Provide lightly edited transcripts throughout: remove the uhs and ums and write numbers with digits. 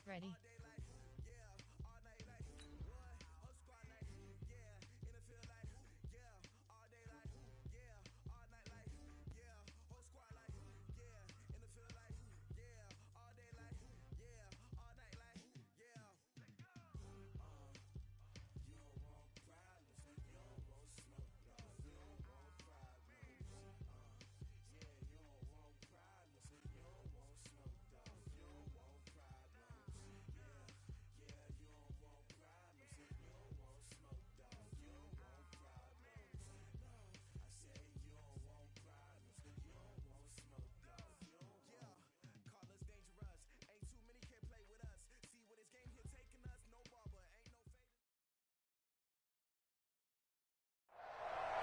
Ready.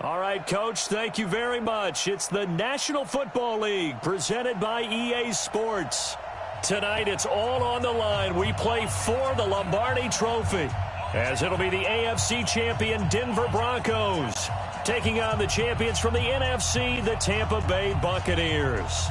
All right, Coach, thank you very much. It's the National Football League presented by EA Sports. Tonight, it's all on the line. We play for the Lombardi Trophy, as it'll be the AFC champion Denver Broncos taking on the champions from the NFC, the Tampa Bay Buccaneers.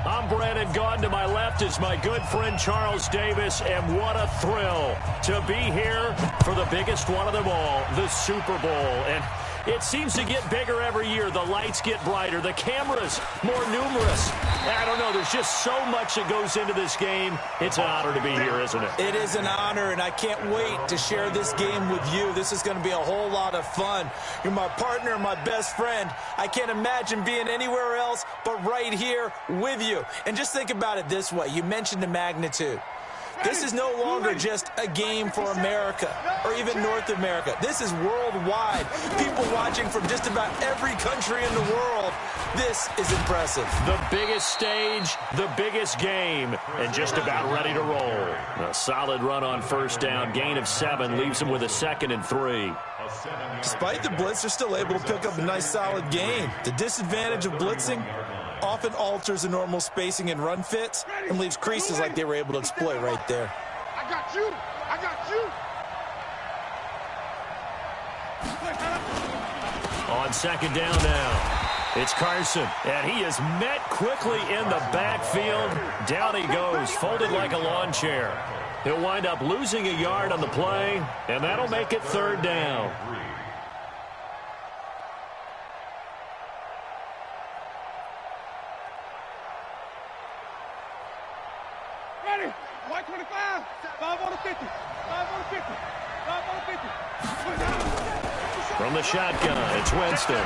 I'm Brandon Gaudin. To my left is my good friend Charles Davis, and what a thrill to be here for the biggest one of them all, the Super Bowl. And it seems to get bigger every year. The lights get brighter. The cameras more numerous. I don't know. There's just so much that goes into this game. It's an honor to be here, isn't it? It is an honor, and I can't wait to share this game with you. This is going to be a whole lot of fun. You're my partner, my best friend. I can't imagine being anywhere else but right here with you. And just think about it this way. You mentioned the magnitude. This is no longer just a game for America or even North America. This is worldwide. People watching from just about every country in the world. This is impressive. The biggest stage, the biggest game, and just about ready to roll. A solid run on first down. Gain of 7 leaves them with a 2nd and 3. Despite the blitz, they're still able to pick up a nice solid gain. The disadvantage of blitzing often alters the normal spacing and run fits and leaves creases like they were able to exploit right there. I got you. I got you. On 2nd down now, it's Carson, and he is met quickly in the backfield. Down he goes, folded like a lawn chair. He'll wind up losing a yard on the play, and that'll make it 3rd down. Ready? 125. 5 on the 50. 5 on the 50. 5 on the 50. From the shotgun, it's Winston.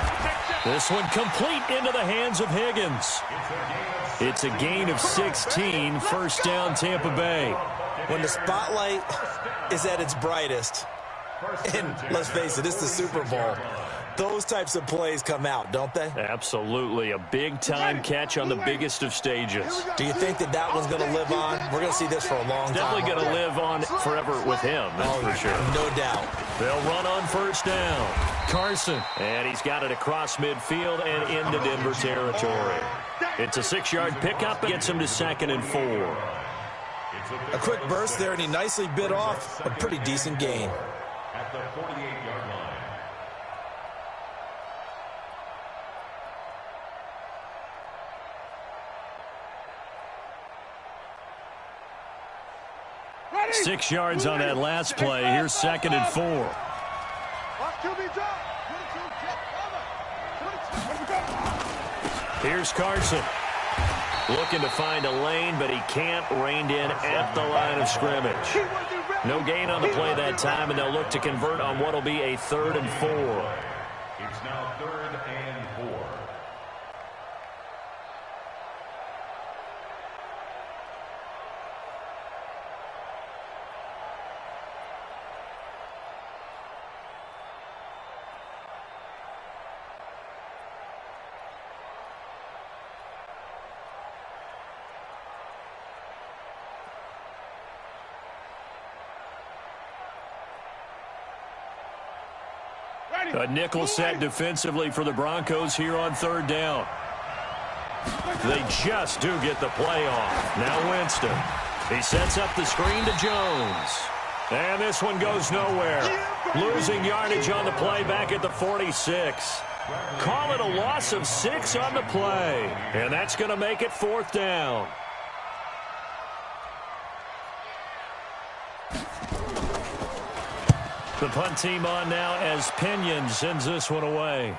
This one complete into the hands of Higgins. It's a gain of 16, 1st down Tampa Bay. When the spotlight is at its brightest, and let's face it, it's the Super Bowl, those types of plays come out, don't they? Absolutely. A big-time catch on the biggest of stages. Do you think that one's going to live on? We're going to see this for a long time. Definitely going to live on forever with him, that's for sure. No doubt. They'll run on 1st down. Carson. And he's got it across midfield and into Denver territory. It's a 6-yard pickup. Gets him to 2nd and 4. A quick burst there, and he nicely bit off a pretty decent gain. At the 48-yard line. Ready? 6 yards on that last play. Here's 2nd and 4. Watch QB drop. Here's Carson. Looking to find a lane, but he can't. Reined in at the line of scrimmage. No gain on the play that time, and they'll look to convert on what will be a 3rd and 4. It's now 3rd and 4. A nickel set defensively for the Broncos here on 3rd down. They just do get the play off. Now Winston. He sets up the screen to Jones. And this one goes nowhere. Losing yardage on the play back at the 46. Call it a loss of 6 on the play. And that's going to make it 4th down. The punt team on now as Pinion sends this one away.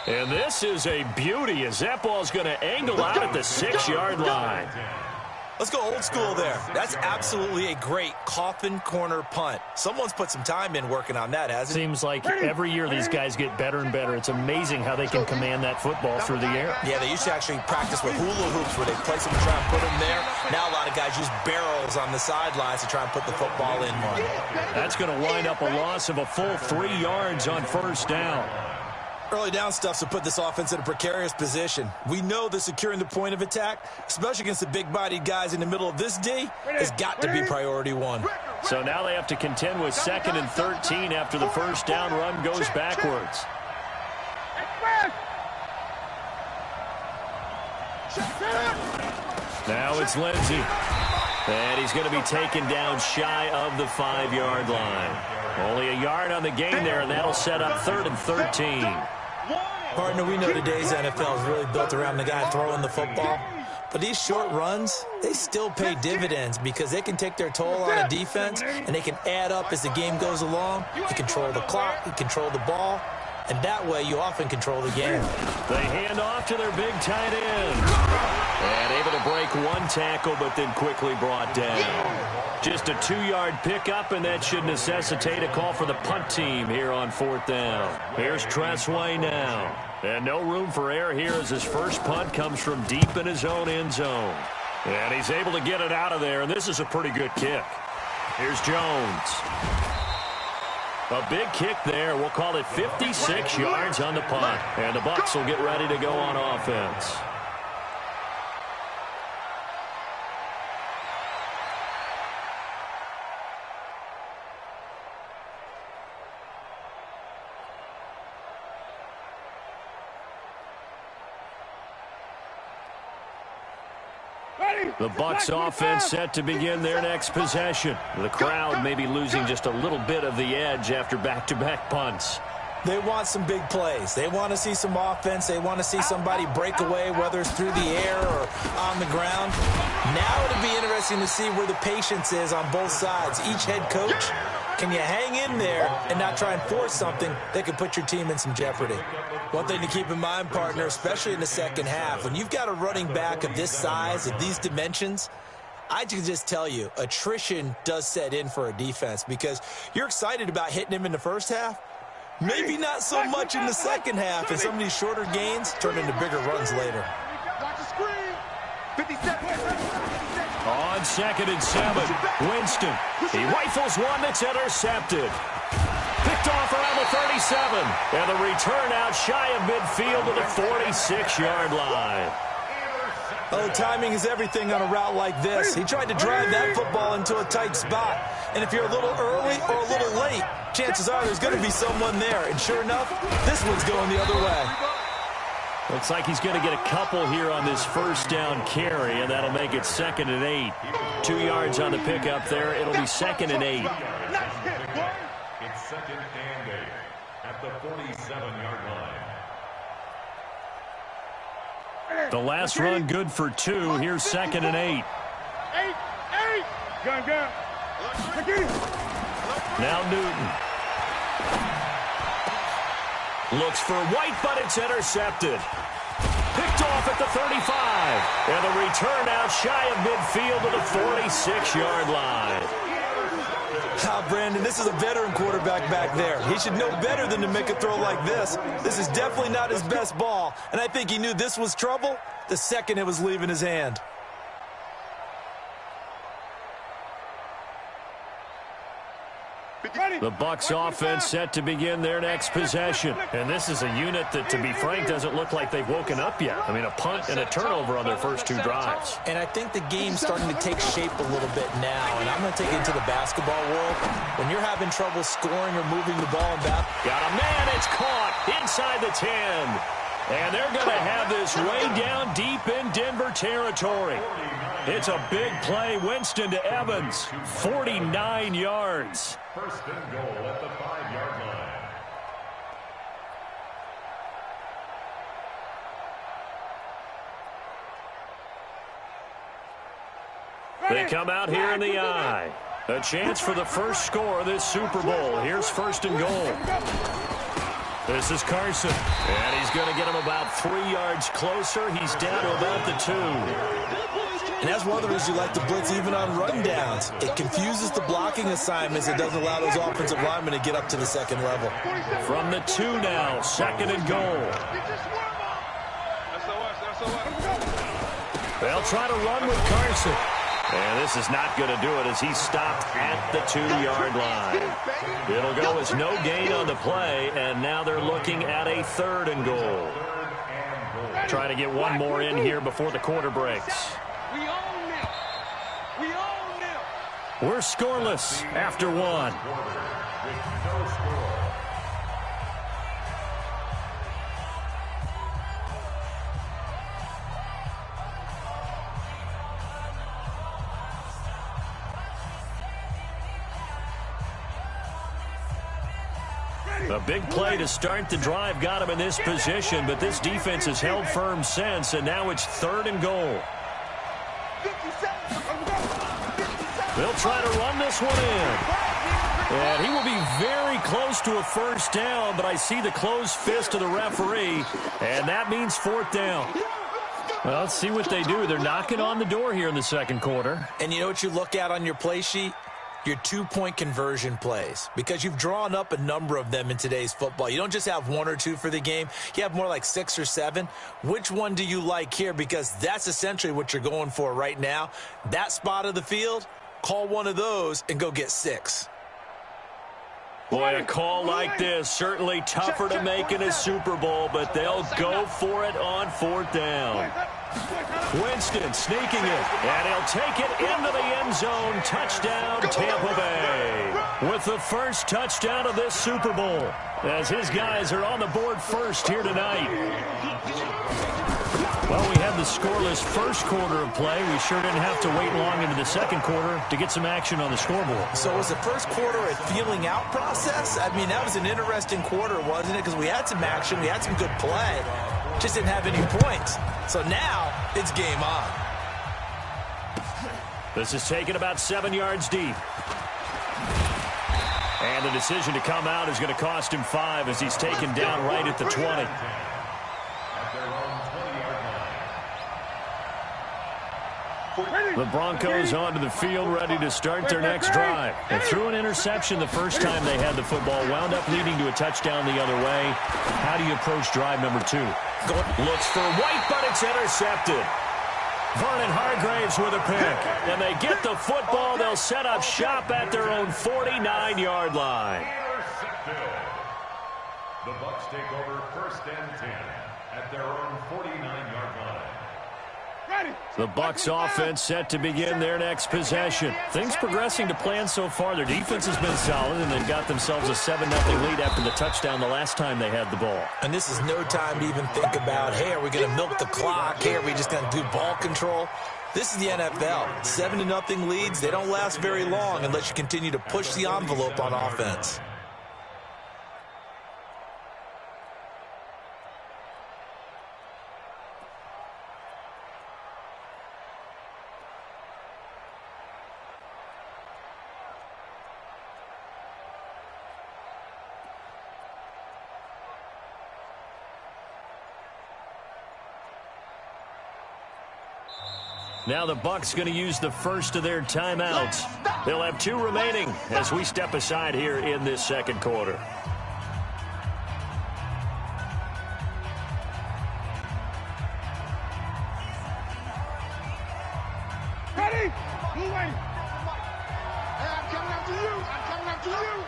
And this is a beauty as that ball's going to angle out at the 6-yard line. Let's go old school there. That's absolutely a great coffin corner punt. Someone's put some time in working on that, hasn't it? Seems like every year these guys get better and better. It's amazing how they can command that football through the air. Yeah, they used to actually practice with hula hoops where they place them and try and put them there. Now a lot of guys use barrels on the sidelines to try and put the football in one. That's going to wind up a loss of a full 3 yards on first down. Early down stuff to put this offense in a precarious position. We know that securing the point of attack, especially against the big-bodied guys in the middle of this D, has got to be priority one. So now they have to contend with 2nd and 13 after the first down run goes backwards. Now it's Lindsey. And he's going to be taken down shy of the 5-yard line. Only a yard on the game there, and that'll set up 3rd and 13. Partner, we know today's NFL is really built around the guy throwing the football. But these short runs, they still pay dividends because they can take their toll on a defense, and they can add up as the game goes along. You control the clock, you control the ball, and that way you often control the game. They hand off to their big tight end. And able to break one tackle, but then quickly brought down. Just a 2-yard pickup, and that should necessitate a call for the punt team here on 4th down. Here's Tressway now. And no room for error here as his first punt comes from deep in his own end zone. And he's able to get it out of there, and this is a pretty good kick. Here's Jones. A big kick there. We'll call it 56 yards on the punt. And the Bucs will get ready to go on offense. The Bucs offense set to begin their next possession. The crowd may be losing just a little bit of the edge after back-to-back punts. They want some big plays. They want to see some offense. They want to see somebody break away, whether it's through the air or on the ground. Now it'll be interesting to see where the patience is on both sides. Each head coach, can you hang in there and not try and force something that could put your team in some jeopardy? One thing to keep in mind, partner, especially in the second half, when you've got a running back of this size, of these dimensions, I can just tell you, attrition does set in for a defense because you're excited about hitting him in the first half. Maybe not so much in the second half, and some of these shorter gains turn into bigger runs later. On 2nd and 7, Winston. He rifles one that's intercepted. Picked off around the 37. And the return out shy of midfield to the 46-yard line. Oh, timing is everything on a route like this. He tried to drive that football into a tight spot. And if you're a little early or a little late, chances are there's going to be someone there. And sure enough, this one's going the other way. Looks like he's going to get a couple here on this first down carry, and that'll make it 2nd and 8. 2 yards on the pickup there. It'll be 2nd and 8. It's 2nd and 8 at the 47-yard line. The last run good for 2. Here's 2nd and 8. Gun. Now Newton. Looks for White, but it's intercepted. Picked off at the 35. And the return out shy of midfield to the 46-yard line. Brandon, this is a veteran quarterback back there. He should know better than to make a throw like this. This is definitely not his best ball, and I think he knew this was trouble the second it was leaving his hand. The Bucs offense set to begin their next possession. And this is a unit that, to be frank, doesn't look like they've woken up yet. I mean, a punt and a turnover on their first 2 drives. And I think the game's starting to take shape a little bit now. And I'm going to take it into the basketball world. When you're having trouble scoring or moving the ball back. Got a man, it's caught inside the 10. And they're going to have this way down deep in Denver territory. It's a big play. Winston to Evans. 49 yards. First and goal at the 5-yard line. They come out here in the eye. A chance for the first score of this Super Bowl. Here's first and goal. This is Carson. And he's going to get him about 3 yards closer. He's down to about the 2. And that's one of the reasons you like to blitz even on rundowns. It confuses the blocking assignments. It doesn't allow those offensive linemen to get up to the second level. From the 2 now, second and goal. They'll try to run with Carson. And this is not going to do it as he's stopped at the 2-yard line. It'll go as no gain on the play, and now they're looking at a third and goal. Trying to get one more in here before the quarter breaks. We're scoreless after 1. A big play to start the drive got him in this position, but this defense has held firm since, and now it's third and goal. They'll try to run this one in. And he will be very close to a first down, but I see the closed fist of the referee, and that means fourth down. Well, let's see what they do. They're knocking on the door here in the second quarter. And you know what you look at on your play sheet? Your 2-point conversion plays, because you've drawn up a number of them in today's football. You don't just have 1 or 2 for the game. You have more like 6 or 7. Which one do you like here? Because that's essentially what you're going for right now. That spot of the field, call one of those and go get 6. Boy, a call like this, certainly tougher to make in a Super Bowl, but they'll go for it on fourth down. Winston sneaking it, and he'll take it into the end zone. Touchdown, Tampa Bay. With the first touchdown of this Super Bowl, as his guys are on the board first here tonight. Well, we had the scoreless first quarter of play. We sure didn't have to wait long into the second quarter to get some action on the scoreboard. So was the first quarter a feeling out process? I mean, that was an interesting quarter, wasn't it? Because we had some action, we had some good play, just didn't have any points. So now it's game on. This is taken about 7 yards deep. And the decision to come out is going to cost him 5 as he's taken down right at the 20. The Broncos onto the field ready to start their next drive. They threw an interception the first time they had the football, wound up leading to a touchdown the other way. How do you approach drive number 2? Looks for White, but it's intercepted. Vernon Hargraves with a pick. And they get the football. They'll set up shop at their own 49-yard line. The Bucs take over first and 10 at their own 49-yard line. The Bucs offense set to begin their next possession. Things progressing to plan so far. Their defense has been solid, and they've got themselves a 7-0 lead after the touchdown the last time they had the ball. And this is no time to even think about, hey, are we going to milk the clock? Hey, are we just going to do ball control? This is the NFL. 7-0 leads, they don't last very long unless you continue to push the envelope on offense. Now the Bucs going to use the first of their timeouts. They'll have 2 remaining as we step aside here in this second quarter. Ready? Move away. Hey, I'm coming after you. I'm coming after you.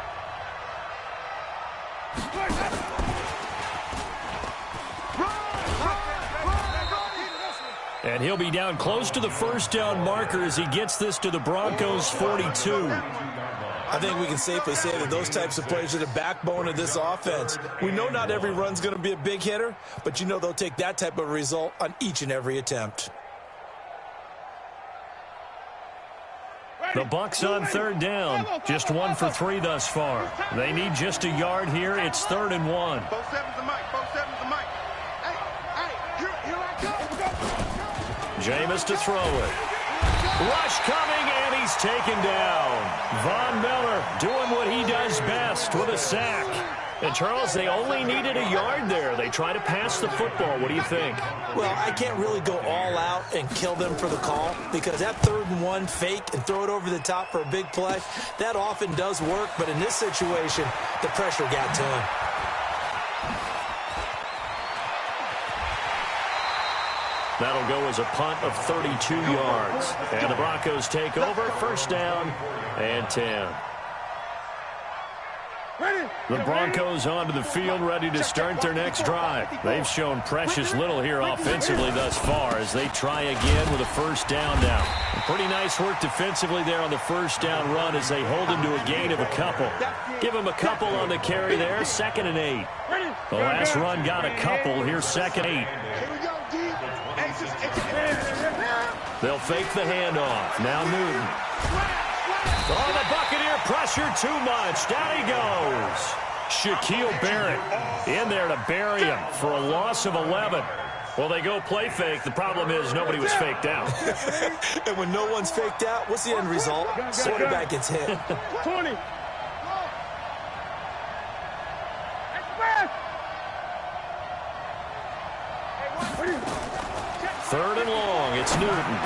And he'll be down close to the first down marker as he gets this to the Broncos' 42. I think we can safely say that those types of plays are the backbone of this offense. We know not every run's going to be a big hitter, but you know they'll take that type of result on each and every attempt. The Bucs on third down. Just 1 for 3 thus far. They need just a yard here. It's 3rd and 1. Both sevens the mic. Both sevens the mic. Hey, here I come. Jameis to throw it. Rush coming, and he's taken down. Von Miller doing what he does best with a sack. And, Charles, they only needed a yard there. They try to pass the football. What do you think? Well, I can't really go all out and kill them for the call because that 3rd and 1 fake and throw it over the top for a big play, that often does work. But in this situation, the pressure got to him. That'll go as a punt of 32 yards. And the Broncos take over, 1st down and 10. The Broncos onto the field, ready to start their next drive. They've shown precious little here offensively thus far as they try again with a 1st down now. Pretty nice work defensively there on the 1st down run as they hold him to a gain of a couple. Give him a couple on the carry there, 2nd and 8. The last run got a couple. Here's 2nd and 8. They'll fake the handoff. Now Newton. Oh, the Buccaneer pressure too much. Down he goes. Shaquille Barrett in there to bury him for a loss of 11. Well, they go play fake. The problem is nobody was faked out. And when no one's faked out, what's the end result? Quarterback gets hit. 20. 3rd and long. It's Newton.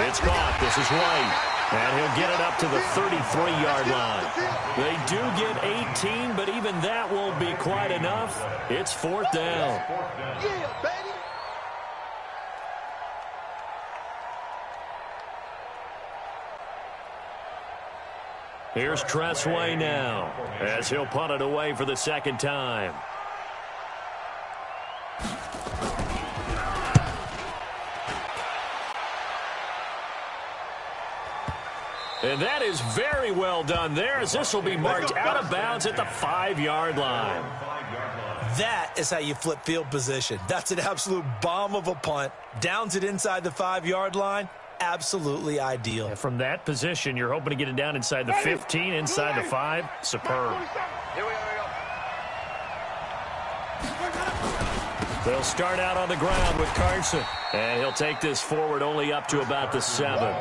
It's caught. This is White. And he'll get it up to the 33-yard line. They do get 18, but even that won't be quite enough. It's 4th down. Yeah, baby. Here's Tressway now as he'll punt it away for the 2nd time. And that is very well done there as this will be marked out of bounds at the 5-yard line. That is how you flip field position. That's an absolute bomb of a punt. Downs it inside the 5-yard line. Absolutely ideal. And from that position, you're hoping to get it down inside the 15, inside the 5. Superb. They'll start out on the ground with Carson. And he'll take this forward only up to about the 7.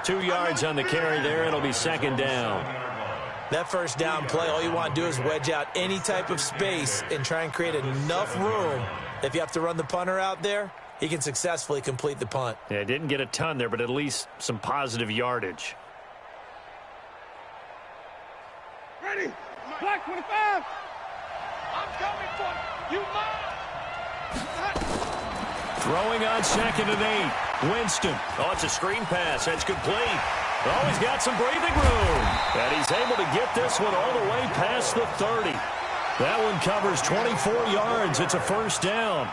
2 yards on the carry there. It'll be 2nd down. That 1st down play, all you want to do is wedge out any type of space and try and create enough room. If you have to run the punter out there, he can successfully complete the punt. Yeah, didn't get a ton there, but at least some positive yardage. Ready? Black 25. I'm coming for you. You mine. Throwing on 2nd and 8. Winston. Oh, it's a screen pass. That's complete. Oh, he's got some breathing room. And he's able to get this one all the way past the 30. That one covers 24 yards. It's a 1st down.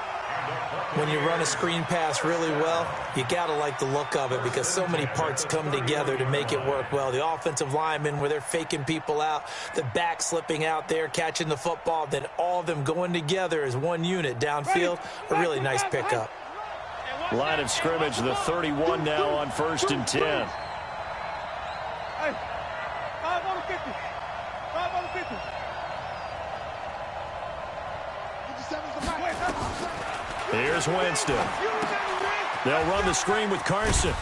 When you run a screen pass really well, you got to like the look of it because so many parts come together to make it work well. The offensive linemen where they're faking people out, the back slipping out there, catching the football, then all of them going together as one unit downfield. A really nice pickup. Line of scrimmage, the 31 now on 1st and 10. Hey, 5 on the 50. 5 on the 50. Here's Winston. They'll run the screen with Carson.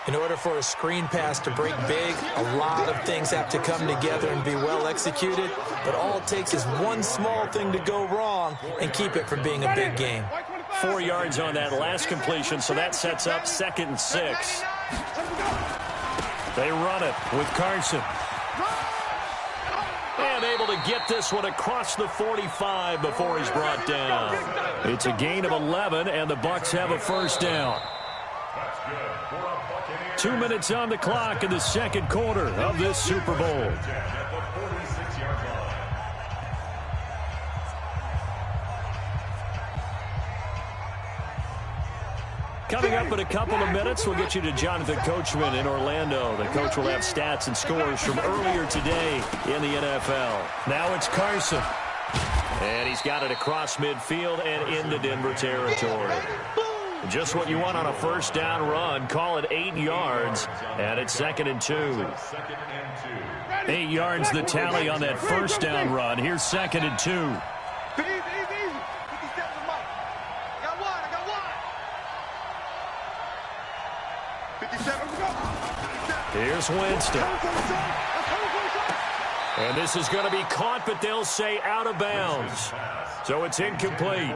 In order for a screen pass to break big, a lot of things have to come together and be well executed. But all it takes is one small thing to go wrong and keep it from being a big game. 4 yards on that last completion, so that sets up 2nd and 6. They run it with Carson. And able to get this one across the 45 before he's brought down. It's a gain of 11, and the Bucs have a 1st down. 2 minutes on the clock in the 2nd quarter of this Super Bowl. Coming up in a couple of minutes, we'll get you to Jonathan Coachman in Orlando. The coach will have stats and scores from earlier today in the NFL. Now it's Carson. And he's got it across midfield and into Denver territory. Just what you want on a 1st down run. Call it 8 yards, and it's 2nd and 2. 8 yards the tally on that 1st down run. Here's 2nd and 2. Here's Winston. And this is going to be caught, but they'll say out of bounds. So it's incomplete.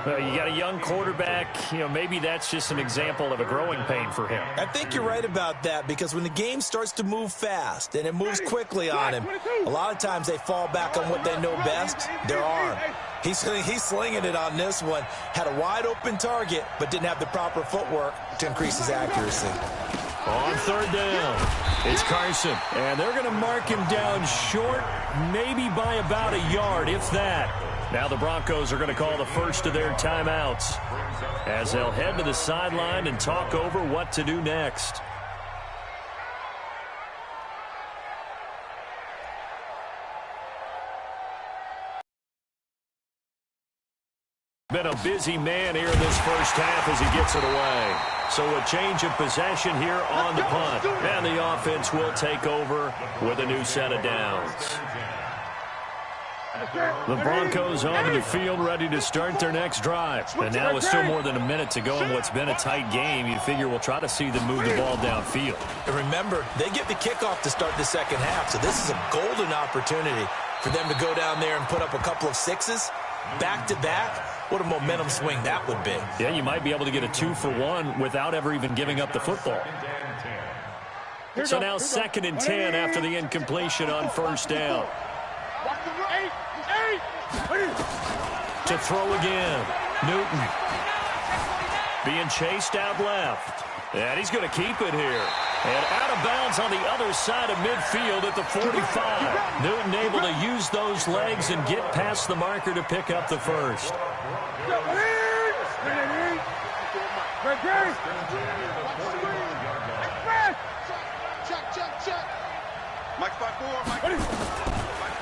You got a young quarterback. Maybe that's just an example of a growing pain for him. I think you're right about that, because when the game starts to move fast and it moves quickly on him, a lot of times they fall back on what they know best, their arm. He's slinging it on this one. Had a wide open target, but didn't have the proper footwork to increase his accuracy. On third down, it's Carson. And they're going to mark him down short, maybe by about a yard, if that. Now the Broncos are going to call the first of their timeouts as they'll head to the sideline and talk over what to do next. Been a busy man here in this first half as he gets it away. So a change of possession here on the punt. And the offense will take over with a new set of downs. The Broncos onto the field, ready to start their next drive. And now with still more than a minute to go in what's been a tight game, you figure we'll try to see them move the ball downfield. And remember, they get the kickoff to start the second half, so this is a golden opportunity for them to go down there and put up a couple of sixes back-to-back. What a momentum swing that would be. Yeah, you might be able to get a 2-for-1 without ever even giving up the football. So now 2nd and 10 after the incompletion on first down. To throw again. Newton. Being chased out left. And he's going to keep it here. And out of bounds on the other side of midfield at the 45. Newton able to use those legs and get past the marker to pick up the first.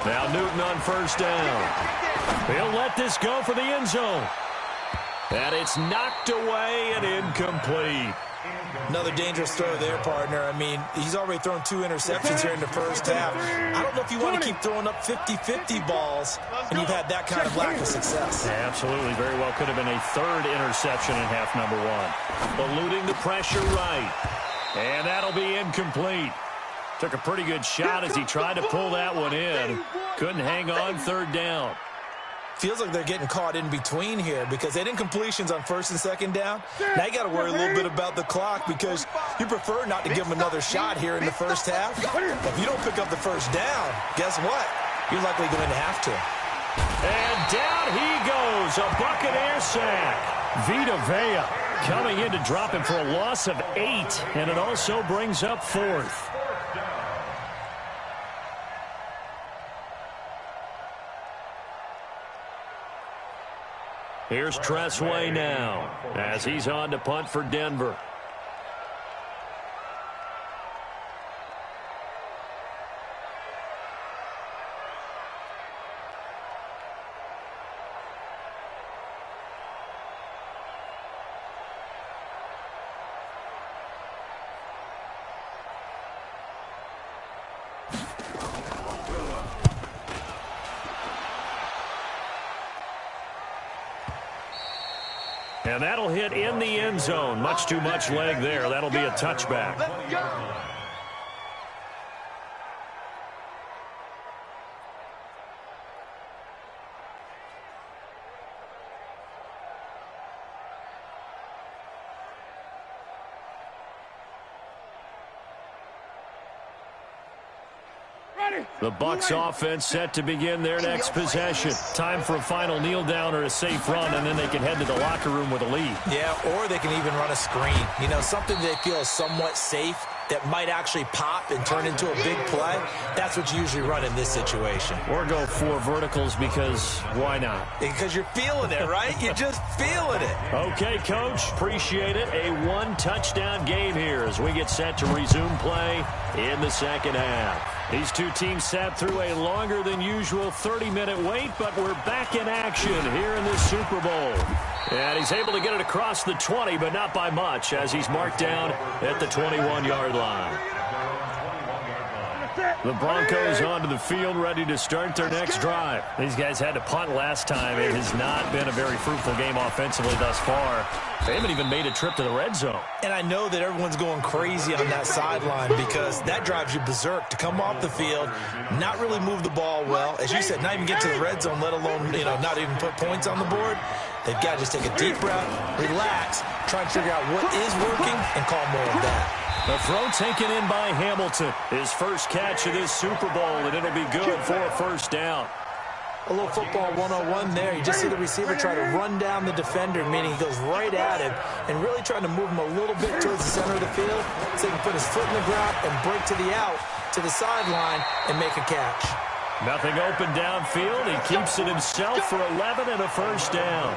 Now Newton on first down. He'll let this go for the end zone. And it's knocked away and incomplete. Another dangerous throw there, partner. I mean, he's already thrown 2 interceptions here in the first half. I don't know if you want to keep throwing up 50-50 balls when you've had that kind of lack of success. Yeah, absolutely. Very well could have been a 3rd interception in half number 1. Eluding the pressure right. And that'll be incomplete. Took a pretty good shot as he tried to pull that one in. Couldn't hang on 3rd down. Feels like they're getting caught in between here because they didn't incompletions on 1st and 2nd down. Now you got to worry a little bit about the clock because you prefer not to give them another shot here in the first half. If you don't pick up the first down, guess what? You're likely going to have to. And down he goes, a Buccaneer sack. Vita Vea coming in to drop him for a loss of 8, and it also brings up 4th. Here's Tressway now as he's on to punt for Denver. And that'll hit in the end zone. Much too much leg there. That'll be a touchback. The Bucs offense set to begin their next possession. Time for a final kneel down or a safe run, and then they can head to the locker room with a lead. Yeah, or they can even run a screen. You know, something they feel is somewhat safe that might actually pop and turn into a big play. That's what you usually run in this situation. Or go 4 verticals because why not? Because you're feeling it, right? You're just feeling it. Okay, Coach. Appreciate it. A 1-touchdown game here as we get set to resume play in the second half. These two teams sat through a longer than usual 30-minute wait, but we're back in action here in this Super Bowl. And he's able to get it across the 20, but not by much, as he's marked down at the 21-yard line. The Broncos onto the field, ready to start their next drive. These guys had to punt last time. It has not been a very fruitful game offensively thus far. They haven't even made a trip to the red zone. And I know that everyone's going crazy on that sideline because that drives you berserk to come off the field, not really move the ball well. As you said, not even get to the red zone, let alone, not even put points on the board. They've got to just take a deep breath, relax, try and figure out what is working, and call more of that. The throw taken in by Hamilton. His first catch of this Super Bowl, and it'll be good for a first down. A little football 101 there. You just see the receiver try to run down the defender, meaning he goes right at him and really trying to move him a little bit towards the center of the field so he can put his foot in the ground and break to the out, to the sideline, and make a catch. Nothing open downfield. He keeps it himself for 11 and a first down.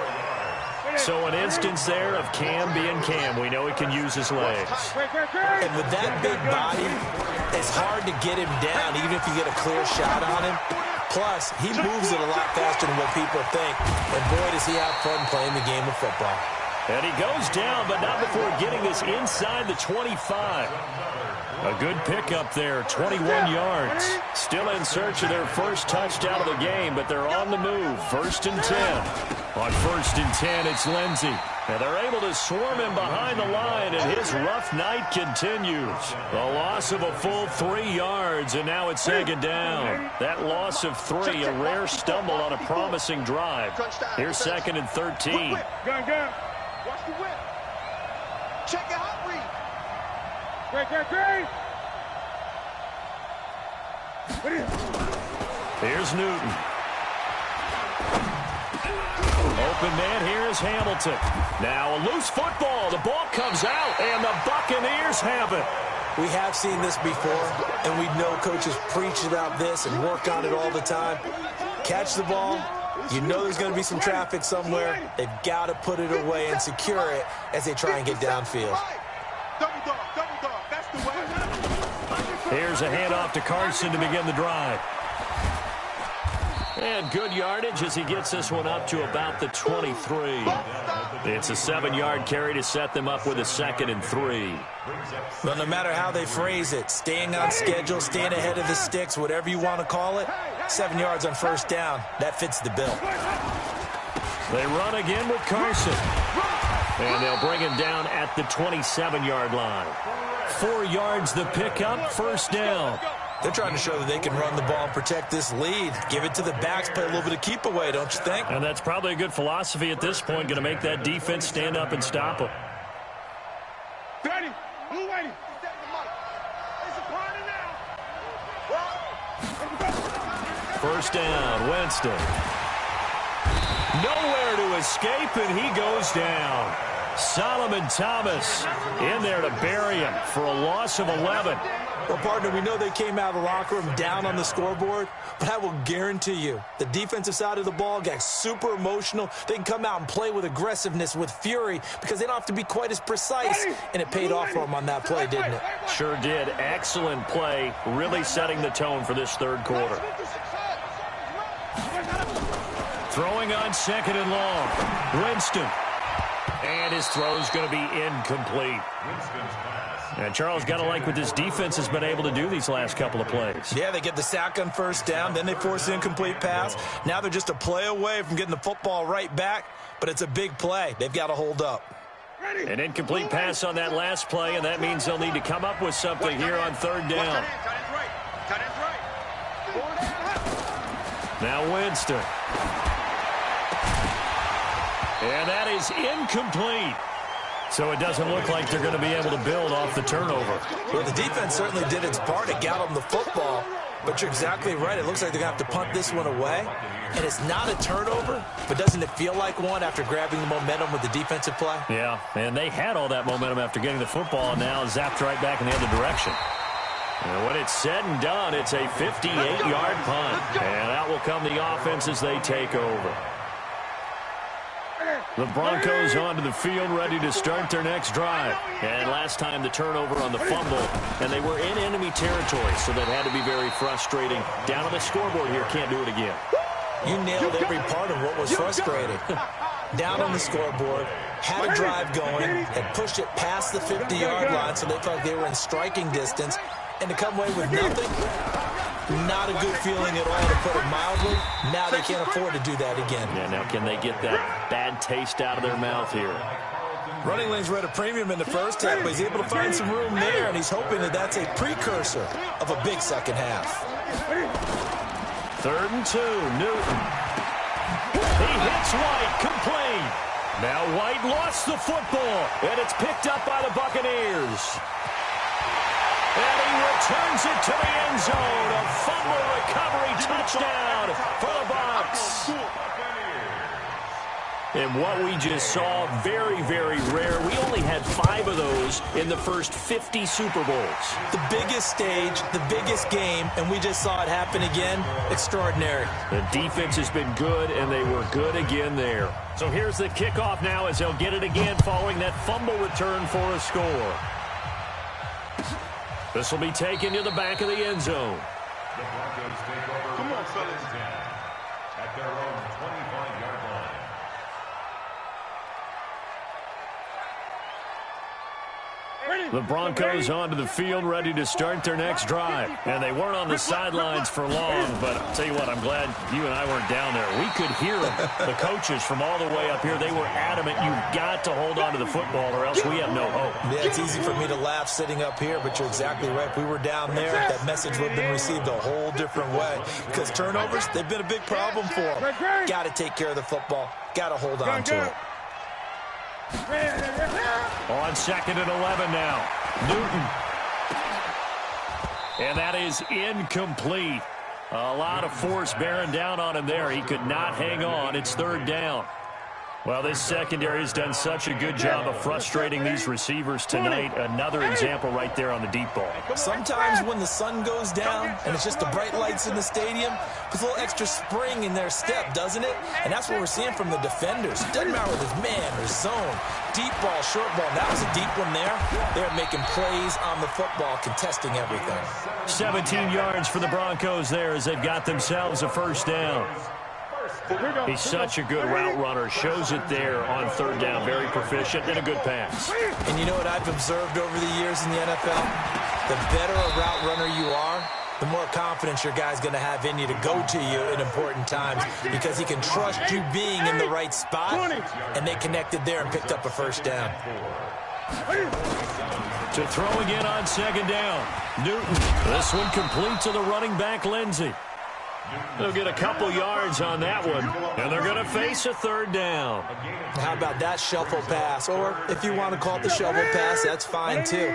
So an instance there of Cam being Cam. We know he can use his legs. And with that big body, it's hard to get him down, even if you get a clear shot on him. Plus, he moves it a lot faster than what people think. And boy, does he have fun playing the game of football. And he goes down, but not before getting this inside the 25. A good pickup there, 21 yards. Still in search of their first touchdown of the game, but they're on the move. 1st and 10. On 1st and 10, it's Lindsey. And they're able to swarm him behind the line, and his rough night continues. A loss of a full 3 yards, and now it's 2nd down. That loss of 3, a rare stumble on a promising drive. Here's 2nd and 13. Gun. Watch the whip. Check out read. Great. Here's Newton. Open man, here is Hamilton. Now a loose football. The ball comes out, and the Buccaneers have it. We have seen this before, and we know coaches preach about this and work on it all the time. Catch the ball. You know there's going to be some traffic somewhere. They've got to put it away and secure it as they try and get downfield. Double dog. That's the way. Here's a handoff to Carson to begin the drive. And good yardage as he gets this one up to about the 23. It's a 7-yard carry to set them up with a 2nd and 3. Well, no matter how they phrase it, staying on schedule, staying ahead of the sticks, whatever you want to call it, 7 yards on 1st down, that fits the bill. They run again with Carson. And they'll bring him down at the 27-yard line. 4 yards the pickup, 1st down. They're trying to show that they can run the ball and protect this lead. Give it to the backs, play a little bit of keep away, don't you think? And that's probably a good philosophy at this point, going to make that defense stand up and stop them. Ready. Blue waiting. First down, Winston. Nowhere to escape, and he goes down. Solomon Thomas in there to bury him for a loss of 11. Well, partner, we know they came out of the locker room down on the scoreboard, but I will guarantee you the defensive side of the ball got super emotional. They can come out and play with aggressiveness, with fury, because they don't have to be quite as precise, and it paid off for them on that play, didn't it? Sure did. Excellent play, really setting the tone for this 3rd quarter. Throwing on 2nd and long. Winston. And his throw's going to be incomplete. And Charles, got to like what this defense has been able to do these last couple of plays. Yeah, they get the sack on 1st down, then they force an incomplete pass. Now they're just a play away from getting the football right back, but it's a big play. They've got to hold up. An incomplete pass on that last play, and that means they'll need to come up with something here on 3rd down. Now Winston. And that is incomplete. So it doesn't look like they're going to be able to build off the turnover. Well, the defense certainly did its part. It got them the football. But you're exactly right. It looks like they're going to have to punt this one away. And it's not a turnover, but doesn't it feel like one after grabbing the momentum with the defensive play? Yeah, and they had all that momentum after getting the football, and now zapped right back in the other direction. And when it's said and done, it's a 58-yard punt. And out will come the offense as they take over. The Broncos onto the field, ready to start their next drive. And last time the turnover on the fumble, and they were in enemy territory, so that had to be very frustrating. Down on the scoreboard here, can't do it again. You nailed every part of what was frustrating. Down on the scoreboard, had a drive going, and pushed it past the 50-yard line, so they felt like they were in striking distance, and to come away with nothing, not a good feeling at all, to put it mildly. Now they can't afford to do that again. Yeah, now can they get that bad taste out of their mouth here? Running lanes were at a premium in the first half, but he's able to find some room there, and he's hoping that that's a precursor of a big second half. 3rd and 2, Newton. He hits White, complete. Now White lost the football, and it's picked up by the Buccaneers. And he returns it to the end zone. A fumble recovery touchdown for the Bucs. And what we just saw, very, very rare. We only had 5 of those in the first 50 Super Bowls. The biggest stage, the biggest game, and we just saw it happen again. Extraordinary. The defense has been good, and they were good again there. So here's the kickoff now as they'll get it again following that fumble return for a score. This will be taken to the back of the end zone. The Broncos take over. Come on, fellas. At their own 25-yard line. The Broncos onto the field, ready to start their next drive. And they weren't on the sidelines for long, but I'll tell you what, I'm glad you and I weren't down there. We could hear them. The coaches from all the way up here, they were adamant, you've got to hold on to the football or else we have no hope. Yeah, it's easy for me to laugh sitting up here, but you're exactly right. If we were down there, that message would have been received a whole different way. Because turnovers, they've been a big problem for them. Got to take care of the football. Got to hold on to it. On 2nd and 11 now. Newton. And that is incomplete. A lot of force bearing down on him there. He could not hang on. It's 3rd down. Well, this secondary has done such a good job of frustrating these receivers tonight. Another example right there on the deep ball. Sometimes when the sun goes down and it's just the bright lights in the stadium, puts a little extra spring in their step, doesn't it? And that's what we're seeing from the defenders. Doesn't matter whether it's man or zone, deep ball, short ball. That was a deep one there. They're making plays on the football, contesting everything. 17 yards for the Broncos there as they've got themselves a 1st down. He's such a good route runner. Shows it there on 3rd down. Very proficient and a good pass. And you know what I've observed over the years in the NFL? The better a route runner you are, the more confidence your guy's going to have in you to go to you in important times because he can trust you being in the right spot, and they connected there and picked up a 1st down. To throw again on 2nd down. Newton. This one complete to the running back, Lindsey. They'll get a couple yards on that one, and they're going to face a 3rd down. How about that shuffle pass? Or if you want to call it the shovel pass, that's fine too.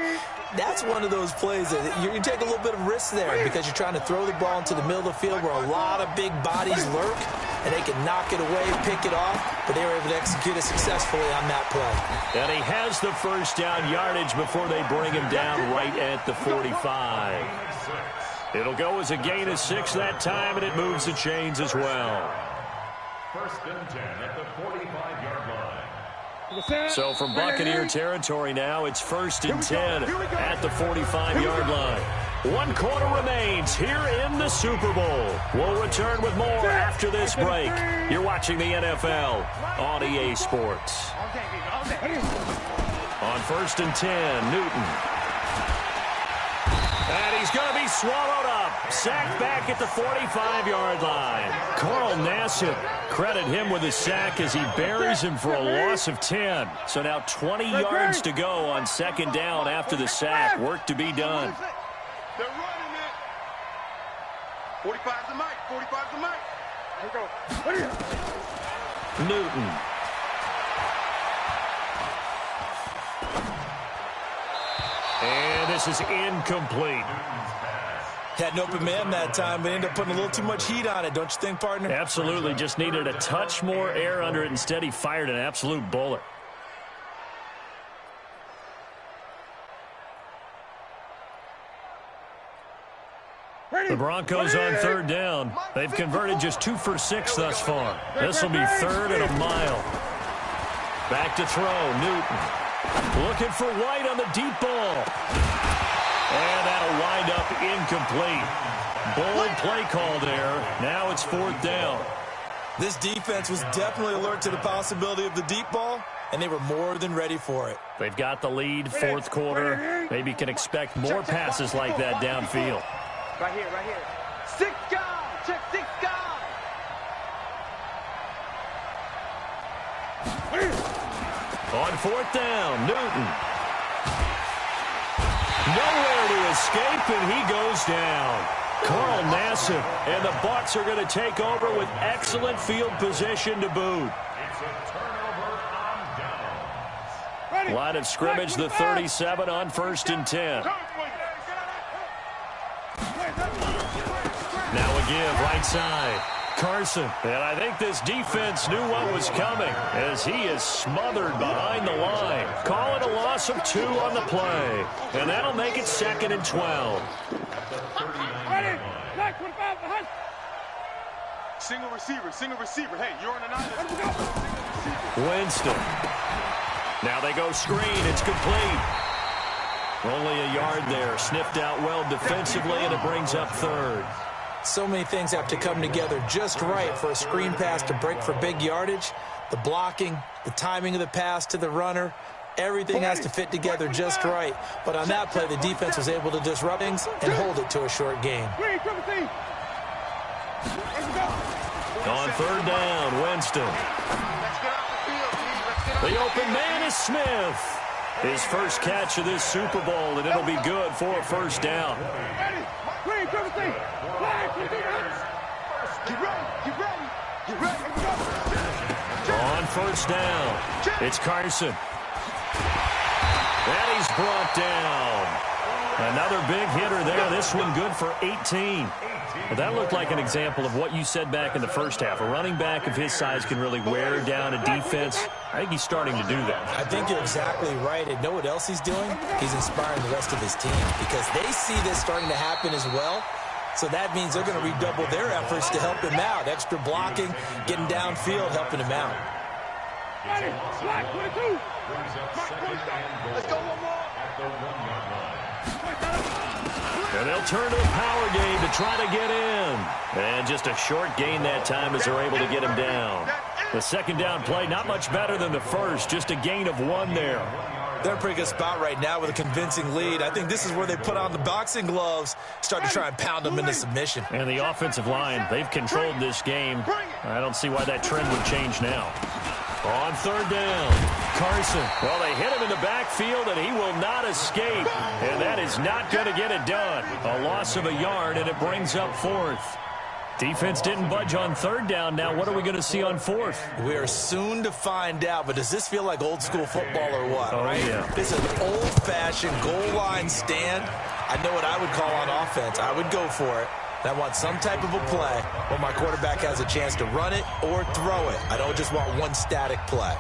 That's one of those plays that you take a little bit of risk there because you're trying to throw the ball into the middle of the field where a lot of big bodies lurk, and they can knock it away, pick it off, but they were able to execute it successfully on that play. And he has the 1st down yardage before they bring him down right at the 45. It'll go as a gain of 6 that time, and it moves the chains as well. 1st and 10 at the 45-yard line. So from Buccaneer territory now, it's 1st and 10 at the 45-yard line. 1 quarter remains here in the Super Bowl. We'll return with more after this break. You're watching the NFL on EA Sports. On 1st and 10, Newton. And he's going to be swallowed up. Sacked back at the 45-yard line. Carl Nassib, credit him with a sack as he buries him for a loss of 10. So now 20 yards to go on 2nd down after the sack. Work to be done. They're running it. 45's the mic. 45's the mic. Here we go. Newton. And this is incomplete. Had an open man that time, but ended up putting a little too much heat on it, don't you think, partner? Absolutely. Just needed a touch more air under it. Instead, he fired an absolute bullet. The Broncos on 3rd down. They've converted just 2 for 6 thus far. This will be 3rd and a mile. Back to throw, Newton. Looking for White on the deep ball. And that'll wind up incomplete. Bold play call there. Now it's 4th down. This defense was definitely alert to the possibility of the deep ball, and they were more than ready for it. They've got the lead, fourth quarter. Maybe can expect more passes like that downfield. Right here, right here. 6 guys. Check 6 guys. On fourth down, Newton. Nowhere to escape, and he goes down. Carl Nassib, and the Bucs are going to take over with excellent field position to boot. It's a turnover on downs. Line of scrimmage, the 37 on 1st and 10. Now a give, right side. Carson, and I think this defense knew what was coming as he is smothered behind the line. Calling a loss of 2 on the play, and that'll make it 2nd and 12. Single receiver. Hey, you're on an island. Winston. Now they go screen. It's complete. Only a yard there. Sniffed out well defensively, and it brings up 3rd. So many things have to come together just right for a screen pass to break for big yardage. The blocking, the timing of the pass to the runner, everything has to fit together just right. But on that play, the defense was able to disrupt things and hold it to a short gain. On 3rd down, Winston. The open man is Smith. His first catch of this Super Bowl, and it'll be good for a 1st down. On 1st down, it's Carson. And he's brought down. Another big hitter there. This one good for 18. Well, that looked like an example of what you said back in the first half. A running back of his size can really wear down a defense. I think he's starting to do that. I think you're exactly right. And know what else he's doing? He's inspiring the rest of his team because they see this starting to happen as well. So that means they're going to redouble their efforts to help him out. Extra blocking, getting downfield, helping him out. Let's go one more. At the 1-yard line. And they'll turn to the power game to try to get in. And just a short gain that time as they're able to get him down. The 2nd down play, not much better than the first. Just a gain of 1 there. They're in a pretty good spot right now with a convincing lead. I think this is where they put on the boxing gloves, start to try and pound them into submission. And the offensive line, they've controlled this game. I don't see why that trend would change now. On 3rd down, Carson. Well, they hit him in the backfield, and he will not escape. And that is not going to get it done. A loss of a yard, and it brings up 4th. Defense didn't budge on 3rd down. Now, what are we going to see on 4th? We are soon to find out, but does this feel like old school football or what? Oh, right? Yeah. This is an old-fashioned goal line stand. I know what I would call on offense. I would go for it. I want some type of a play where my quarterback has a chance to run it or throw it. I don't just want one static play.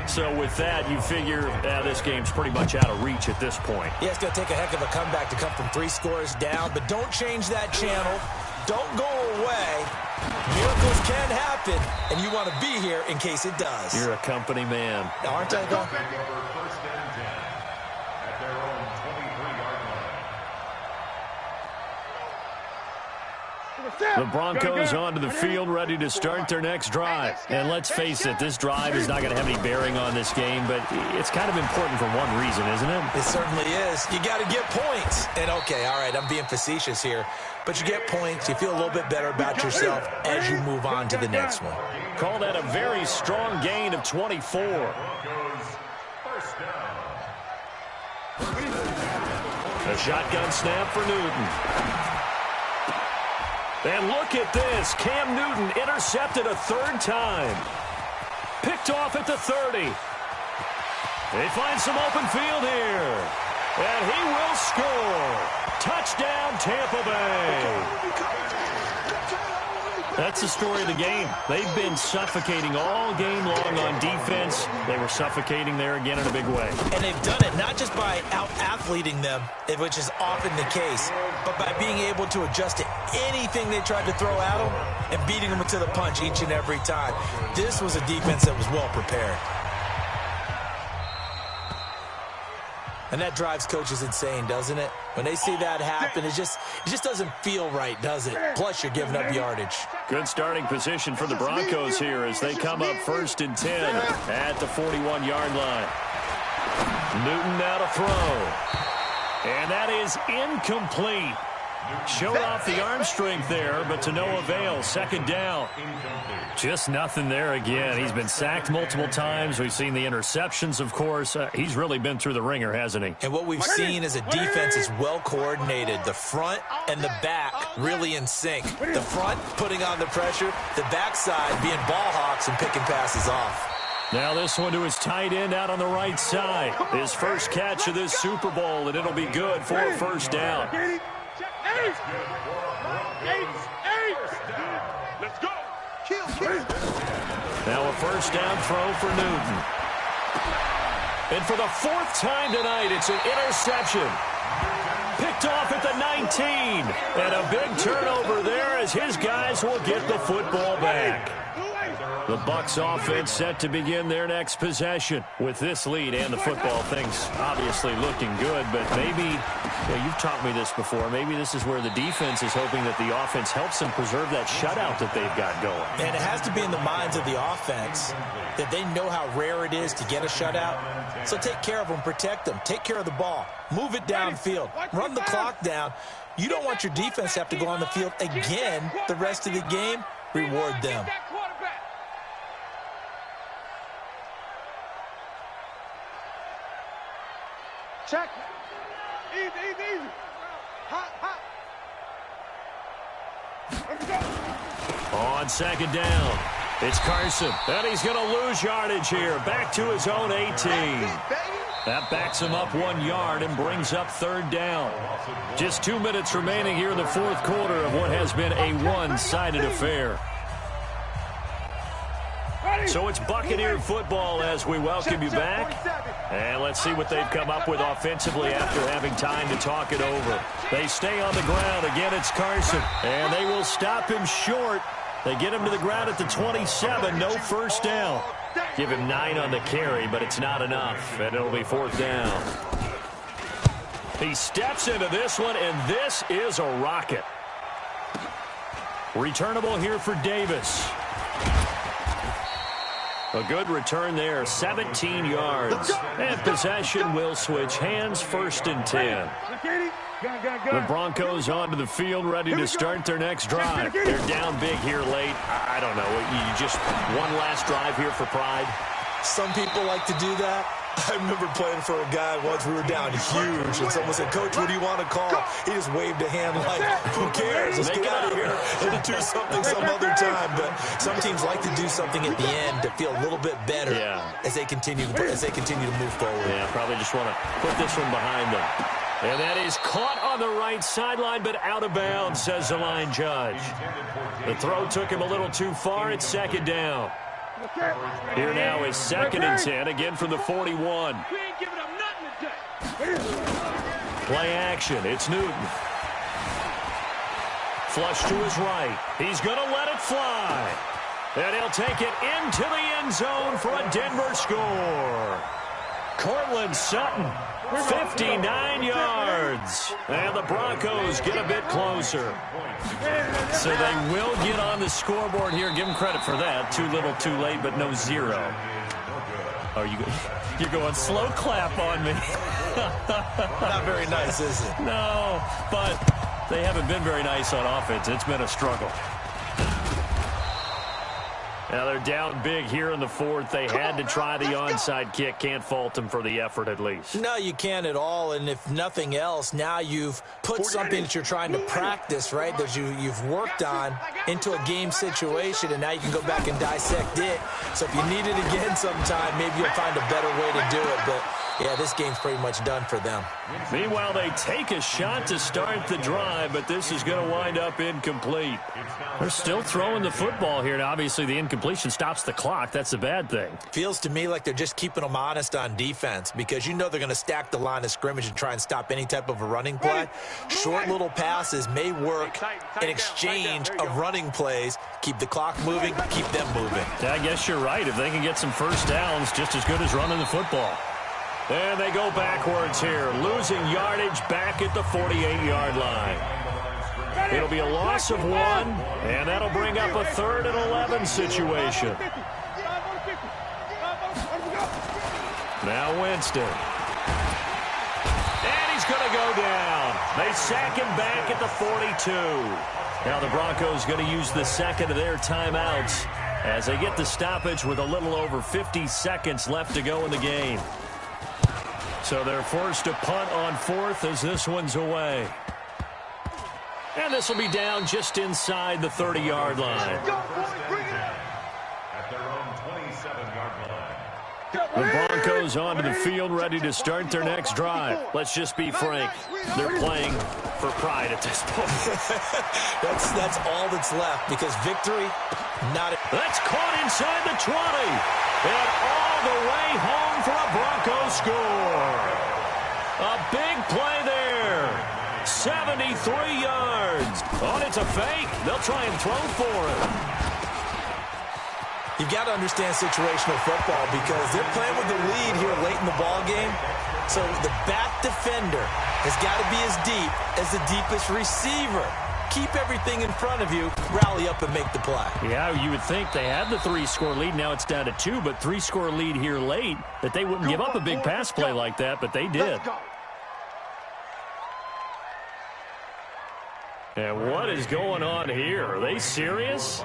So with that, you figure this game's pretty much out of reach at this point. Yeah, it's going to take a heck of a comeback to come from 3 scores down, but don't change that channel. Don't go away. Miracles can happen, and you want to be here in case it does. You're a company man. Aren't I, though? Take over 1st and 10 at their own 23-yard line. The Broncos onto the field, ready to start their next drive. And let's face it, this drive is not going to have any bearing on this game, but it's kind of important for one reason, isn't it? It certainly is. You got to get points. And, okay, all right, I'm being facetious here, but you get points. You feel a little bit better about yourself as you move on to the next one. Call that a very strong gain of 24. A shotgun snap for Newton. And look at this. Cam Newton intercepted a 3rd time. Picked off at the 30. They find some open field here. And he will score. Touchdown, Tampa Bay. That's the story of the game. They've been suffocating all game long on defense. They were suffocating there again in a big way. And they've done it not just by out-athleting them, which is often the case, but by being able to adjust to anything they tried to throw at them and beating them to the punch each and every time. This was a defense that was well prepared. And that drives coaches insane, doesn't it? When they see that happen, it just doesn't feel right, does it? Plus, you're giving up yardage. Good starting position for the Broncos here as they come up 1st and 10 at the 41-yard line. Newton now to throw. And that is incomplete. Showed off the arm strength there, but to no avail. Second down. Just nothing there again. He's been sacked multiple times. We've seen the interceptions, of course. He's really been through the ringer, hasn't he? And what we've seen is a defense is well coordinated. The front and the back really in sync. The front putting on the pressure, the backside being ball hawks and picking passes off. Now this one to his tight end out on the right side. His first catch of this Super Bowl, and it'll be good for a first down. Let's go. Now a first down throw for Newton. And for the fourth time tonight, it's an interception. Picked off at the 19. And a big turnover there as his guys will get the football back. The Bucs offense set to begin their next possession. With this lead and the football, things obviously looking good, but maybe, you've taught me this before, maybe this is where the defense is hoping that the offense helps them preserve that shutout that they've got going. And it has to be in the minds of the offense that they know how rare it is to get a shutout. So take care of them, protect them, take care of the ball, move it downfield, run the clock down. You don't want your defense to have to go on the field again the rest of the game. Reward them. Check. Easy, easy, easy. Hot, hot. Let's go. On second down, it's Carson. And he's going to lose yardage here. Back to his own 18. That backs him up 1 yard and brings up third down. Just 2 minutes remaining here in the fourth quarter of what has been a one-sided affair. So it's Buccaneer football as we welcome you back. And let's see what they've come up with offensively after having time to talk it over. They stay on the ground. Again, it's Carson. And they will stop him short. They get him to the ground at the 27. No first down. Give him 9 on the carry, but it's not enough. And it'll be fourth down. He steps into this one, and this is a rocket. Returnable here for Davis. A good return there, 17 yards. And possession will switch hands, first and 10. The Broncos onto the field, ready to start their next drive. They're down big here late. I don't know. You just one last drive here for pride? Some people like to do that. I remember playing for a guy once. We were down huge, and someone said, "Coach, what do you want to call?" He just waved a hand like, "Who cares? Let's get out of here and do something some other time." But some teams like to do something at the end to feel a little bit better as they continue to move forward. Yeah, probably just want to put this one behind them. And that is caught on the right sideline, but out of bounds, says the line judge. The throw took him a little too far. It's second down. Here now is second and 10, again from the 41. We ain't giving up nothing today. Play action. It's Newton. Flush to his right. He's going to let it fly. And he'll take it into the end zone for a Denver score. Cortland Sutton, 59 yards. And the Broncos get a bit closer. So they will get on the scoreboard here. Give them credit for that. Too little, too late, but no zero. Oh, you're going slow clap on me. Not very nice, is it? No, but they haven't been very nice on offense. It's been a struggle. Now they're down big here in the fourth. They had to try the onside kick. Can't fault them for the effort at least. No, you can't at all. And if nothing else, now you've put something that you're trying to practice, right, that you've worked on into a game situation, and now you can go back and dissect it. So if you need it again sometime, maybe you'll find a better way to do it. But, yeah, this game's pretty much done for them. Meanwhile, they take a shot to start the drive, but this is going to wind up incomplete. They're still throwing the football here, and obviously the incompletion stops the clock. That's a bad thing. Feels to me like they're just keeping them honest on defense because you know they're going to stack the line of scrimmage and try and stop any type of a running play. Short little passes may work in exchange of running plays. Keep the clock moving, keep them moving. Yeah, I guess you're right. If they can get some first downs, just as good as running the football. And they go backwards here, losing yardage back at the 48-yard line. It'll be a loss of 1, and that'll bring up a 3rd and 11 situation. Now Winston. And he's going to go down. They sack him back at the 42. Now the Broncos going to use the second of their timeouts as they get the stoppage with a little over 50 seconds left to go in the game. So they're forced to punt on fourth as this one's away. And this will be down just inside the 30-yard line. At their own 27-yard line. The Broncos onto the field, ready to start their next drive. Let's just be frank. They're playing for pride at this point. That's all that's left, because victory, not a... That's caught inside the 20. And all the way home for a Broncos score. A big play there. 73 yards. Oh, it's a fake. They'll try and throw for it. You've got to understand situational football, because they're playing with the lead here late in the ball game. So the back defender has got to be as deep as the deepest receiver. Keep everything in front of you, rally up and make the play. Yeah, you would think they had the 3-score lead. Now it's down to 2, but 3-score lead here late, that they wouldn't give up a big pass play like that, but they did. And what is going on here? Are they serious?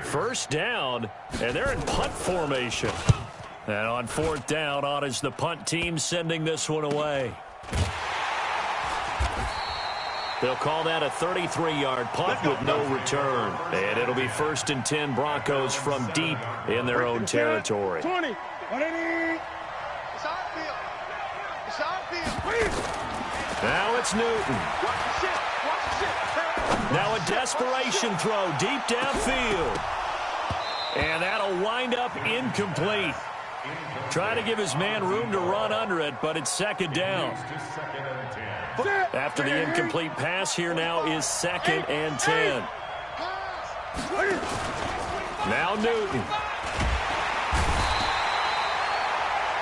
First down, and they're in punt formation. And on fourth down, on is the punt team sending this one away. They'll call that a 33-yard punt with no return. And it'll be 1st and 10 Broncos from deep in their own territory. 20. Now it's Newton. Now a desperation throw deep downfield. And that'll wind up incomplete. Trying to give his man room to run under it, but it's second down. After the incomplete pass, here now is 2nd and 10. Now Newton.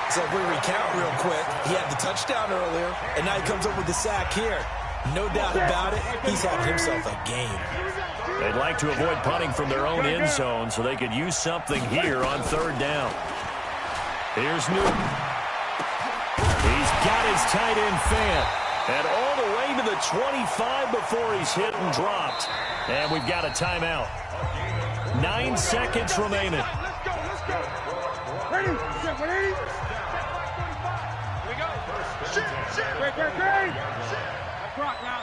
So if we recount real quick, he had the touchdown earlier, and now he comes up with the sack here. No doubt about it, he's having himself a game. They'd like to avoid punting from their own end zone so they could use something here on 3rd down. Here's Newton. He's got his tight end Fant. And all the way to the 25 before he's hit and dropped. And we've got a timeout. 9 seconds remaining. Let's go. Ready? Ready? Here we go. Great. Let's rock now.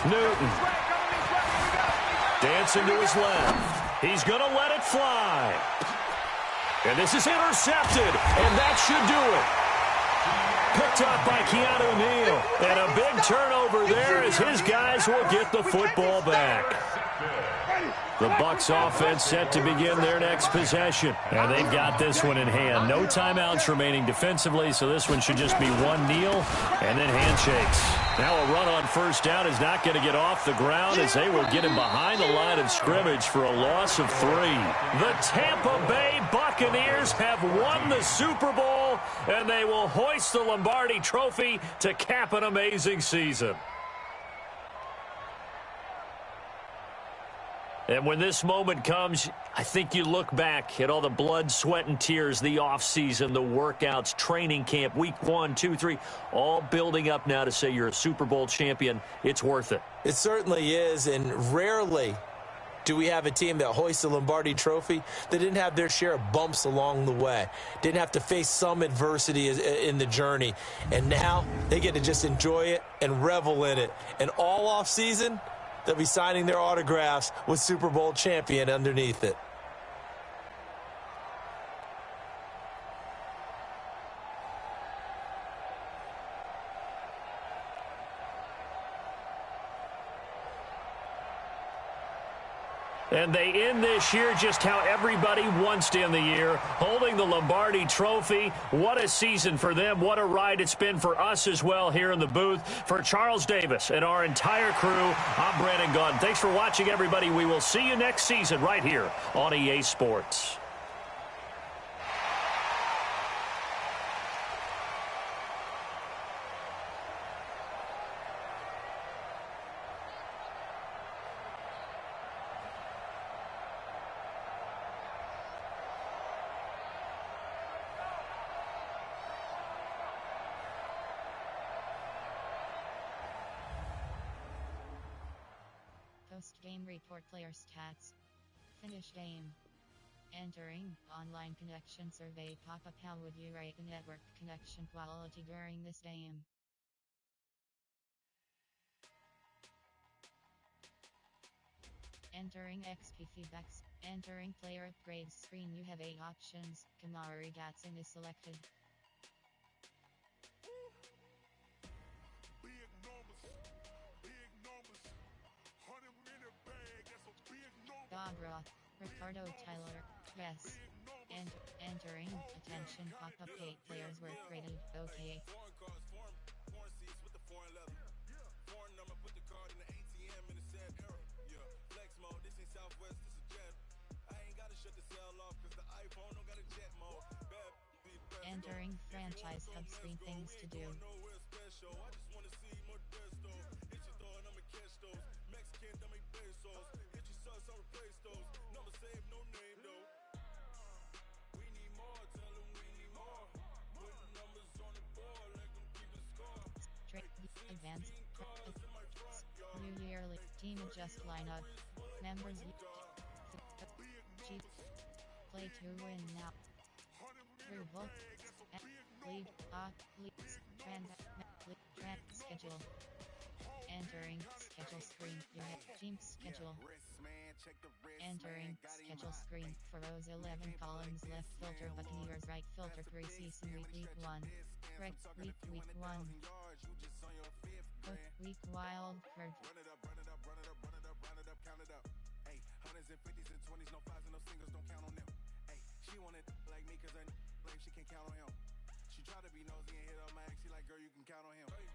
Newton. Dancing to his left. He's going to let it fly. And this is intercepted, and that should do it. Picked up by Keanu Neal. And a big turnover there as his guys will get the football back. The Bucs offense set to begin their next possession. And they've got this one in hand. No timeouts remaining defensively, so this one should just be one kneel and then handshakes. Now a run on first down is not going to get off the ground as they will get him behind the line of scrimmage for a loss of 3. The Tampa Bay Buccaneers have won the Super Bowl, and they will hoist the Lombardi Trophy to cap an amazing season. And when this moment comes, I think you look back at all the blood, sweat, and tears, the offseason, the workouts, training camp, week 1, 2, 3, all building up now to say you're a Super Bowl champion. It's worth it. It certainly is, and rarely do we have a team that hoists the Lombardi Trophy that didn't have their share of bumps along the way, didn't have to face some adversity in the journey, and now they get to just enjoy it and revel in it. And all offseason, they'll be signing their autographs with Super Bowl champion underneath it. And they end this year just how everybody wants to end the year, holding the Lombardi Trophy. What a season for them. What a ride it's been for us as well here in the booth. For Charles Davis and our entire crew, I'm Brandon Gaudin. Thanks for watching, everybody. We will see you next season right here on EA Sports. Post-game report player stats. Finish game. Entering online connection survey pop-up. How would you rate the network connection quality during this game? Entering XP feedbacks. Entering player upgrades screen. You have 8 options. Kamari Gatson is selected. Big numbers, 100 in a bag, that's a big number. Gabra, Ricardo Tyler, yes. And entering, attention pop-up 8 players were created, okay. Foreign cars, foreign seats with the foreign leather. Foreign number, put the card in the ATM in the sad era. Yeah, flex mode, this ain't Southwest, this is jet. I ain't gotta shut the cell off, cause the iPhone don't got a jet mode. Bad. Entering franchise hub screen things to do. I just wanna see more Desto. Hit your thought, I'ma catch those. Mexican, dummy pesos. Hit your sus, I'll replace those. Number save, no name though. We need more, tell them we need more. Putting numbers on the board, like them keeping score. Straight advanced. New yearly team adjust lineup. Members. Play to win now. Approval. Lead. Trans schedule. Entering schedule screen. You have team schedule. Entering schedule screen. Furrows 11 columns left filter Buccaneers right filter preseason week 1. Correct week 1. Week wild card. Run it up, count it up. Hey, hundreds and fifties and 20s, no fives and no singles, don't count on them. Hey, she wanted like me cause her like she can't count on him. She tried to be nosy and hit up my ex, she like, girl, you can count on him. Hey,